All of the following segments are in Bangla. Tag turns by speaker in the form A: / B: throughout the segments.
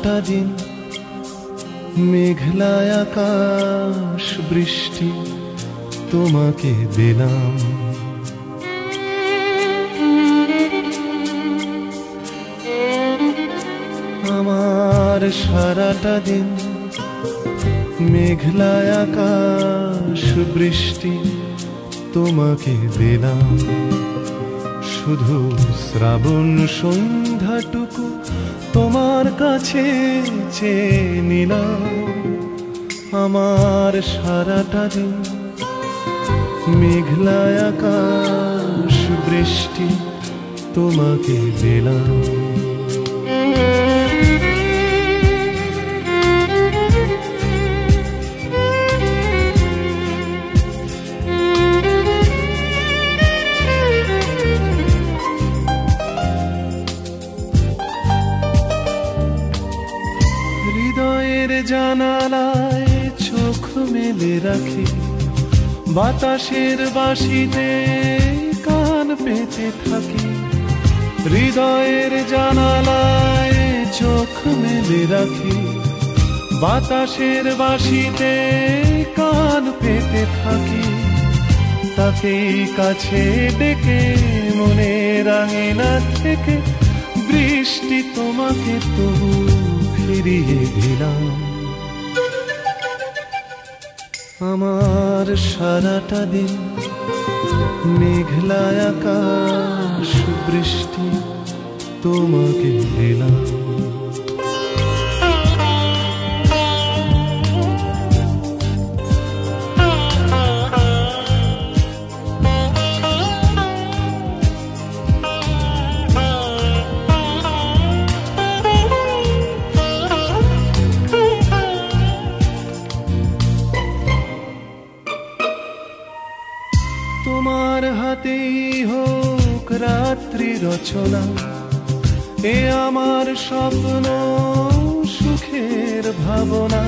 A: সারাটা দিন মেঘলা আকাশ বৃষ্টি তোমাকে দিলাম। আমার সারাটা দিন মেঘলা আকাশ বৃষ্টি তোমাকে দিলাম। শুধু শ্রাবণ সন্ধ্যাটুকু তোমার কাছে চেয়ে নিলাম। আমার সারাটা দিন মেঘলা আকাশ বৃষ্টি তোমাকে দিলাম। হৃদয়ের জানালায় চোখ মেলে রাখি, বাতাসের বাঁশিতে কান পেতে থাকি। হৃদয়ের জানালায় চোখ মেলে রাখি, বাতাসের বাঁশিতে কান পেতে থাকি। তাকেই কাছে ডেকে মনের আঙিনা থেকে বৃষ্টি তোমাকে তবু ফিরিয়ে দিলাম। আমার সারাটা দিন মেঘলা আকাশ বৃষ্টি তোমাকে দিলাম। তোমার হাতেই হোক রাত্রি রচনা, এ আমার স্বপ্ন সুখের ভাবনা।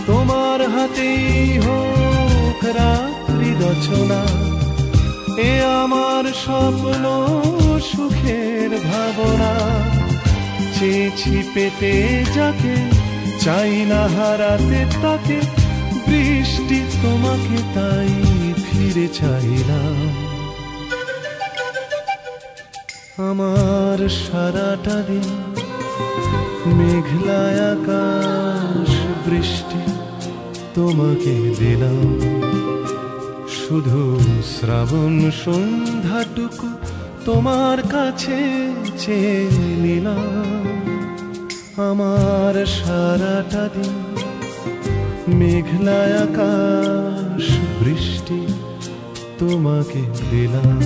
A: তোমার হাতেই হোক রাত্রি রচনা, এ আমার স্বপ্ন সুখের ভাবনা। চেয়েছি পেতে যাকে, চাই না হারাতে তাকে, বৃষ্টি তোমাকে তাই ফিরে চাইলাম। আমার সারাটা দিন মেঘলা আকাশ বৃষ্টি তোমাকে দিলাম। শুধু শ্রাবণ সন্ধ্যাটুকু তোমার কাছে চেয়ে নিলাম। আমার সারাটা দিন মেঘলা আকাশ বৃষ্টি তোমাকে দিলাম।